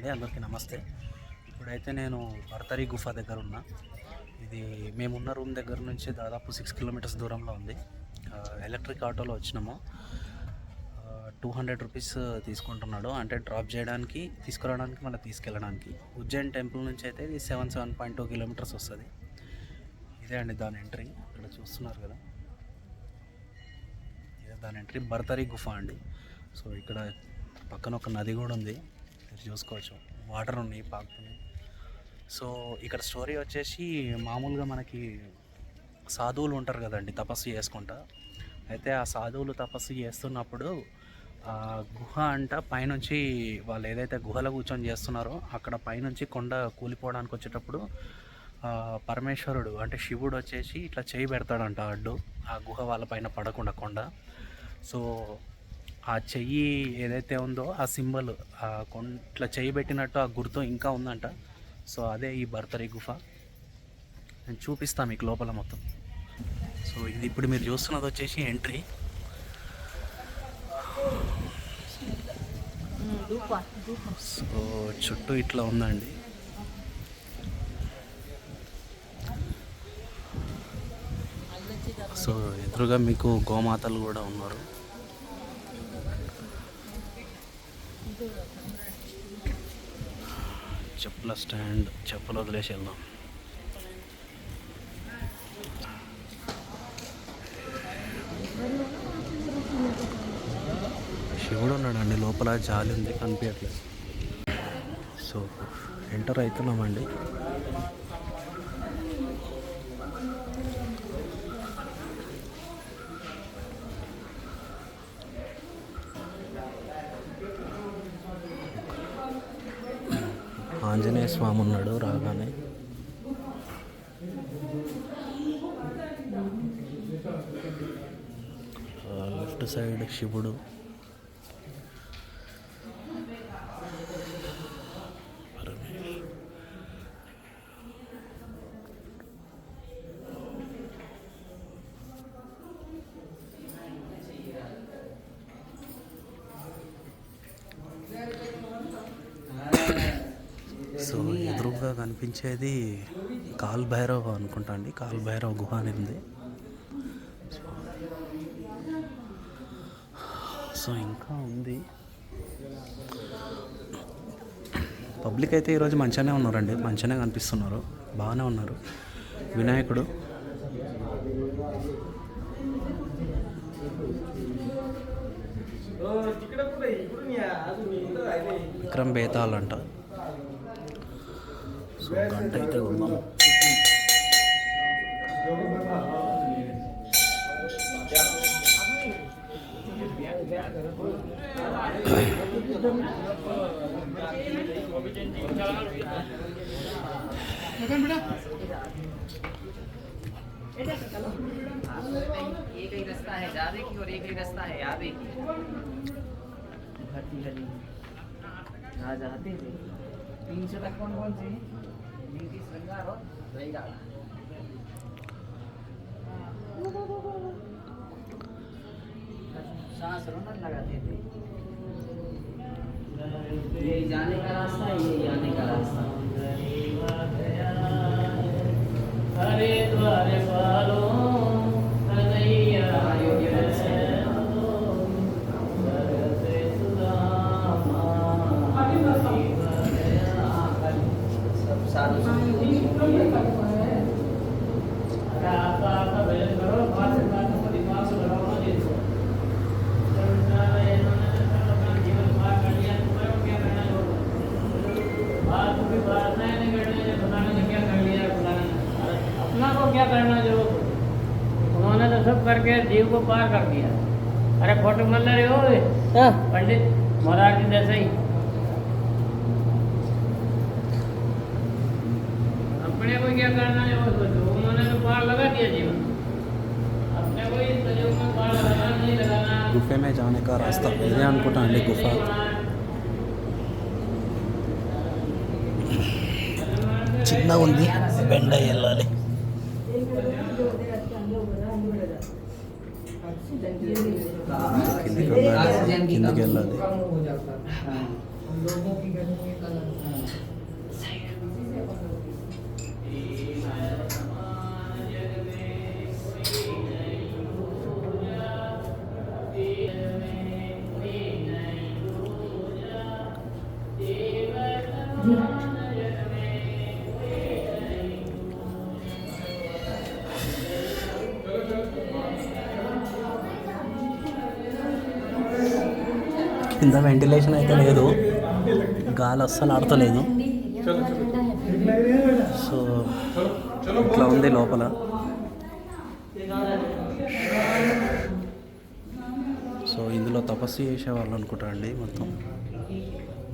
అండి, అందరికీ నమస్తే. ఇప్పుడైతే నేను బర్తరీ గుఫా దగ్గర ఉన్నా. ఇది మేమున్న రూమ్ దగ్గర నుంచి దాదాపు 6 కిలోమీటర్స్ దూరంలో ఉంది. ఎలక్ట్రిక్ ఆటోలో వచ్చినాము. 200 రూపీస్ తీసుకుంటున్నాడు, అంటే డ్రాప్ చేయడానికి, తీసుకురావడానికి, మళ్ళీ తీసుకెళ్ళడానికి. ఉజ్జయిన్ టెంపుల్ నుంచి అయితే ఇది 7.2 కిలోమీటర్స్ వస్తుంది. ఇదే అండి దాని ఎంట్రీ, ఇక్కడ చూస్తున్నారు కదా, ఇదే దాని ఎంట్రీ, బర్తరీ గుఫా అండి. సో ఇక్కడ పక్కన ఒక నది కూడా ఉంది, మీరు చూసుకోవచ్చు, వాటర్ ఉన్నాయి, పాకుతున్నాయి. సో ఇక్కడ స్టోరీ వచ్చేసి, మామూలుగా మనకి సాధువులు ఉంటారు కదండి తపస్సు చేసుకుంటా. అయితే ఆ సాధువులు తపస్సు చేస్తున్నప్పుడు ఆ గుహ అంట పైనుంచి, వాళ్ళు ఏదైతే గుహలో కూర్చొని చేస్తున్నారో అక్కడ పైనుంచి కొండ కూలిపోవడానికి వచ్చేటప్పుడు పరమేశ్వరుడు అంటే శివుడు వచ్చేసి ఇట్లా చేయి పెడతాడంట అడ్డు, ఆ గుహ వాళ్ళ పైన పడకుండా కొండ. సో ఆ చెయ్యి ఏదైతే ఉందో ఆ సింబల్, ఇట్లా చెయ్యి పెట్టినట్టు ఆ గుర్తు ఇంకా ఉందంట. సో అదే ఈ బర్తరీ గుఫ. నేను చూపిస్తాను మీకు లోపల మొత్తం. సో ఇది ఇప్పుడు మీరు చూస్తున్నది వచ్చేసి ఎంట్రీ. సో చుట్టూ ఇట్లా ఉందండి. సో ఎదురుగా మీకు గోమాతలు కూడా ఉన్నారు. చెప్పుల స్టాండ్, చెప్పులు వదిలేసి వెళ్దాం. శివుడు ఉన్నాడండి లోపల, జాలి ఉంది, కనిపించట్లేదు. సో ఎంటర్ అవుతున్నామండి. ఆంజనేయ స్వామి ఉన్నాడు రాగానే. లెఫ్ట్ సైడ్ శివుడు. సో ఎదురుగా కనిపించేది కాల్ భైరవ్ అనుకుంటా అండి, కాల్ భైరవ్ గుహ అని ఉంది. సో ఇంకా ఉంది. పబ్లిక్ అయితే ఈరోజు మంచిగానే ఉన్నారండి, మంచిగానే కనిపిస్తున్నారు, బాగానే ఉన్నారు. వినాయకుడు, విక్రమ్ బేతాల్ అంట. సో గంట అయితే ఉన్నాం. एक ही रास्ता है जाने की और एक ही रास्ता है आने की। भर्ती गली जहाँ जाते थे 300 तक कौन कौन से नीति श्रृंगार और रहेगा। सांस रोना लगाते थे। ये जाने का रास्ता, ये आने का रास्ता। हरे द्वारे पालो अपना को क्या करना, जो उन्होंने तो सब करके जीव को पार कर दिया। अरे फोटो मल रहे हो पंडित महाराज जैसे ही अपने को क्या करना है वो सोचो, उन्होंने तो पार लगा दिया जीवन, अपने को इस तरीके में पार लगाना नहीं लगाना। गुफे में जाने का रास्ता इधे अनुకుంటా అండి గుఫ. చిన్నగా ఉంది, బెండ వెళ్ళాలి. కిందికి వెళ్ళాలి. लोगों की गर्मी कलर కింద వెంటిలేషన్ అయితే లేదు, గాలి అస్సలు ఆడతలేదు. సో ఇట్లా ఉంది లోపల. సో ఇందులో తపస్సు చేసేవాళ్ళు అనుకుంటా అండి మొత్తం,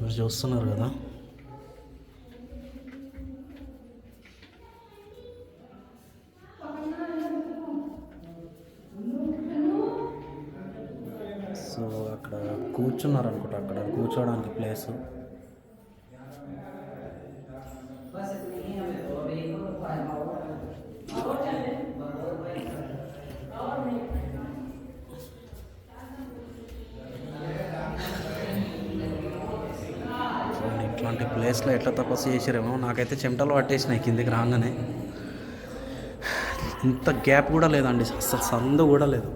మీరు చూస్తున్నారు కదా. సో అక్కడ కూర్చున్నారు అనుకుంటా, అక్కడ కూర్చోవడానికి ప్లేసు. ఇట్లాంటి ప్లేస్లో ఎట్లా తపస్సు చేసారేమో, నాకైతే చెమటలు పట్టేసినాయి కిందికి రాగానే. ఇంత గ్యాప్ కూడా లేదండి, అసలు సందు కూడా లేదు.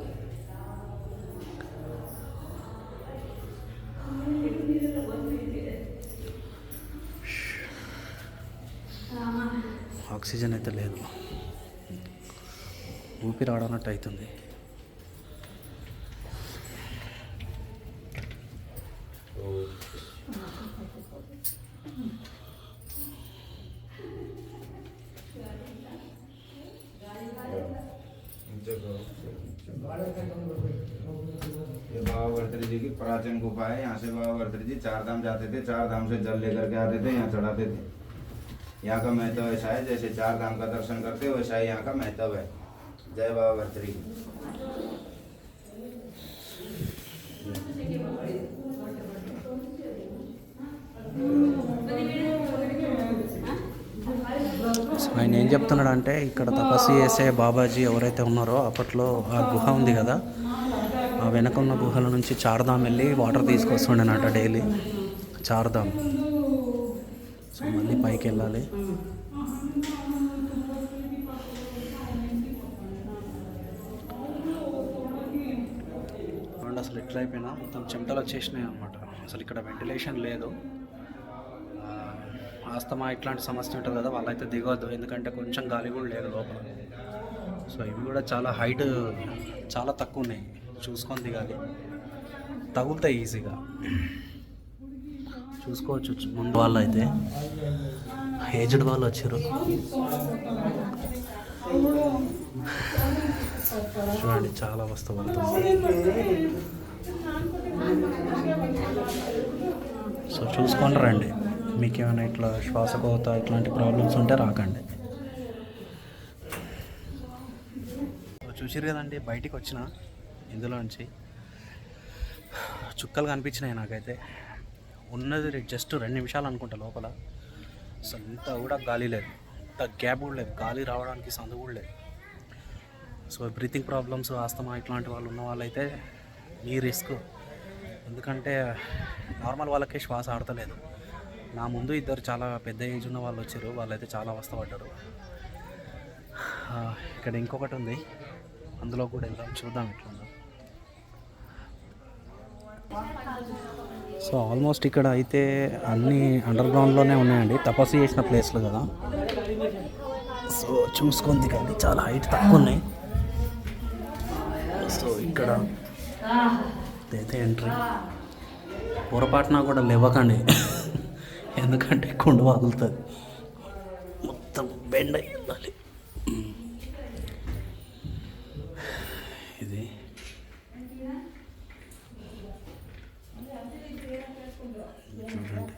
ఆక్సిజన్ అయితే లేదు, ఊపిరి ఆడనట్టు అవుతుంది. ये बाबा भर्तृ जी की प्राचीन गुफा है। यहाँ से बाबा भर्तृ जी 4 धाम जाते थे, 4 धाम से जल लेकर के आते थे, यहाँ चढ़ाते थे। यहाँ का महत्व ऐसा है, जैसे 4 धाम का दर्शन करते वैसा ही यहाँ का महत्व है। जय बाबा भर्तृ जी। ఆయన ఏం చెప్తున్నాడంటే, ఇక్కడ తపస్సు చేసే బాబాజీ ఎవరైతే ఉన్నారో అప్పట్లో ఆ గుహ ఉంది కదా, ఆ వెనక ఉన్న గుహల నుంచి 4 ధామ్ వెళ్ళి వాటర్ తీసుకొస్తుండేనట డైలీ. 4 ధామ్. సో మళ్ళీ పైకి వెళ్ళాలి. అండ్ అసలు ఎట్లా అయిపోయినా మొత్తం చెమటలు వచ్చేసినాయి అనమాట. అసలు ఇక్కడ వెంటిలేషన్ లేదు. ఆస్తమా ఇట్లాంటి సమస్య ఉంటుంది కదా, వాళ్ళైతే దిగవద్దు, ఎందుకంటే కొంచెం గాలి కూడా లేదు లోపల. సో ఇవి కూడా చాలా హైట్ చాలా తక్కువ ఉన్నాయి, చూసుకొని దిగాలి, తగులుతాయి ఈజీగా. చూసుకోవచ్చు ముందు వాళ్ళు అయితే ఏజ్డ్ వాళ్ళు వచ్చారు. చూడండి చాలా వస్తు పడుతుంది. సో చూసుకొని రండి, మీకు ఏమైనా ఇట్లా శ్వాసకోత ఇట్లాంటి ప్రాబ్లమ్స్ ఉంటే రాకండి. చూసిరు కదండి, బయటికి వచ్చిన ఇందులోంచి చుక్కలు కనిపించినాయి నాకైతే. ఉన్నది జస్ట్ 2 నిమిషాలు అనుకుంటా లోపల. అసలు ఇంత కూడా గాలి లేదు, ఇంత గ్యాప్ కూడా లేదు, గాలి రావడానికి సందు కూడా లేదు. సో బ్రీతింగ్ ప్రాబ్లమ్స్, ఆస్తమా ఇట్లాంటి వాళ్ళు ఉన్న వాళ్ళైతే ఈ రిస్క్, ఎందుకంటే నార్మల్ వాళ్ళకే శ్వాస ఆడతలేదు. నా ముందు 2 చాలా పెద్ద ఏజ్ ఉన్న వాళ్ళు వచ్చారు, వాళ్ళైతే చాలా అవస్థపడ్డారు. ఇక్కడ ఇంకొకటి ఉంది, అందులో కూడా వెళ్దాం, చూద్దాం ఎట్లుందో. సో ఆల్మోస్ట్ ఇక్కడ అయితే అన్నీ అండర్ గ్రౌండ్లోనే ఉన్నాయండి, తపస్సు చేసిన ప్లేస్లు కదా. సో చూసుకుంది కానీ చాలా హైట్ తక్కువ ఉన్నాయి. సో ఇక్కడ అయితే ఎంట్రీ. పొరపాటున కూడా లేవకండి, ఎందుకంటే కుండ వాగులుతుంది, మొత్తం బెండ్ అయ్యి వెళ్ళాలి. ఇది చూడండి.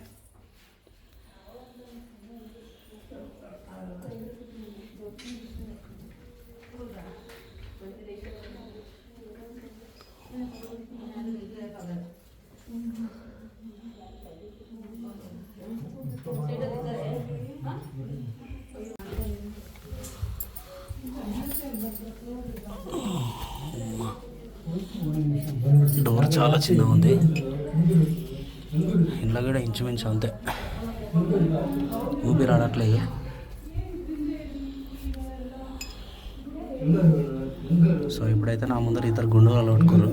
డోర్ చాలా చిన్నగా ఉంది, ఇంట్లో కూడా ఇంచుమించు అంతే, ఊపిరి ఆడట్లేదు. సో ఇప్పుడైతే నా ముందర ఇద్దరు గుండుగాలు పట్టుకోరు.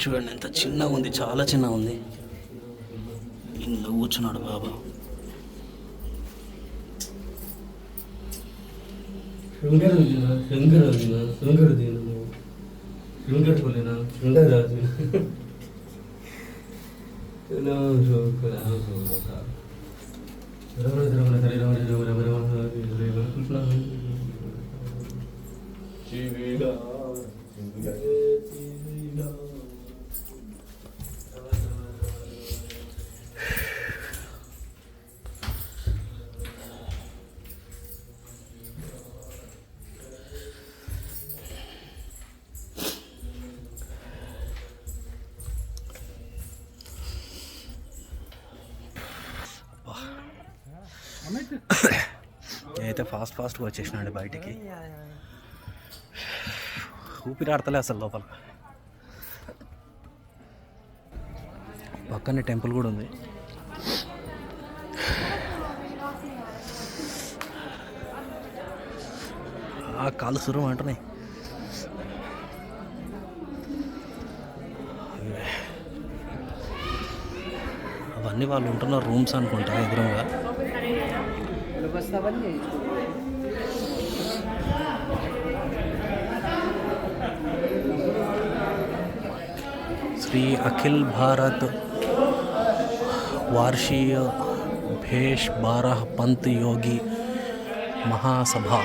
చూడండి ఎంత చిన్నగా ఉంది, చాలా చిన్నగా ఉంది. ఇంట్లో కూర్చున్నాడు బాబా. నేనైతే ఫాస్ట్గా వచ్చేసినాండి బయటికి. ఊపిరి ఆడతలే అసలు లోపల. పక్కనే టెంపుల్ కూడా ఉంది. ఆ కాలు సురం అంటున్నాయి. అవన్నీ వాళ్ళు ఉంటున్న రూమ్స్ అనుకుంటా ఎదురుగా. श्री अखिल भारत वार्षिक भेष 12 पंत योगी महासभा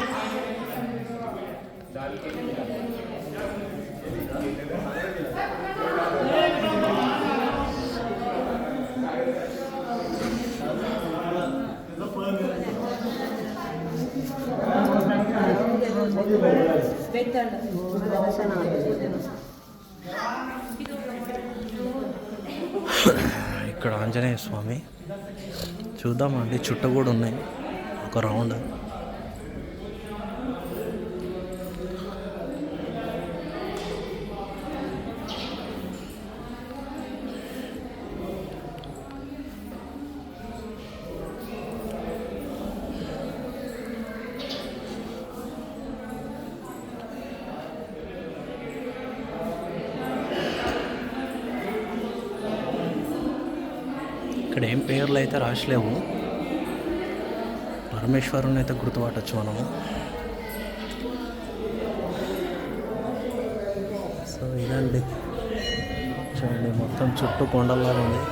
ఇక్కడ ఆంజనేయ స్వామి చూద్దామండి. చుట్ట కూడా ఉన్నాయి ఒక రౌండ్. ఇక్కడ ఏం పేర్లు అయితే రాసలేవు. పరమేశ్వరుని అయితే గుర్తుపట్టచ్చు మనము. సో ఇదండి, చూడండి మొత్తం చుట్టూ కొండల్లాగా ఉంది.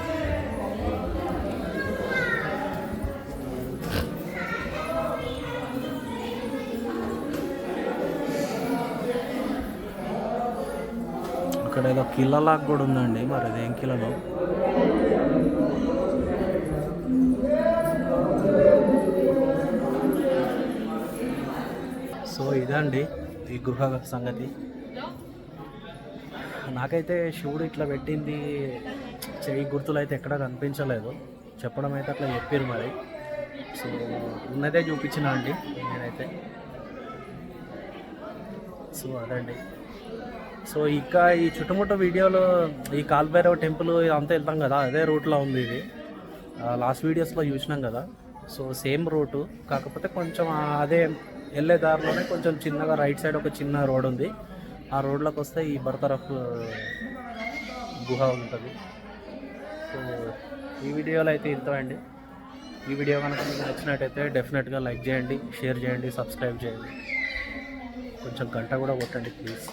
ఇక్కడ ఏదో కిల్లలాగా కూడా ఉందండి, మరి అదేం కిల్లలో. సో ఇదండి ఈ గృహ సంగతి. నాకైతే శివుడు ఇట్లా పెట్టింది చెయ్యి గుర్తులు అయితే ఎక్కడ కనిపించలేదు. చెప్పడం అయితే అట్లా చెప్పారు మరి. సో ఉన్నదే చూపించిన అండి నేనైతే. సో అదండి. సో ఇంకా ఈ చుట్టుముట్టు వీడియోలో ఈ కాల్భైరవ టెంపుల్ అంతా వెళ్తాం కదా, అదే రూట్లో ఉంది ఇది. లాస్ట్ వీడియోస్లో చూసినాం కదా. సో సేమ్ రూటు, కాకపోతే కొంచెం అదే వెళ్ళే దారిలోనే కొంచెం చిన్నగా రైట్ సైడ్ ఒక చిన్న రోడ్ ఉంది. ఆ రోడ్లోకి వస్తే ఈ బర్తరఫ్ గుహ ఉంటుంది. సో ఈ వీడియోలో అయితే ఇంత అండి. ఈ వీడియో కనుక మీకు నచ్చినట్టయితే డెఫినెట్గా లైక్ చేయండి, షేర్ చేయండి, సబ్స్క్రైబ్ చేయండి. కొంచెం గంట కూడా కొట్టండి ప్లీజ్.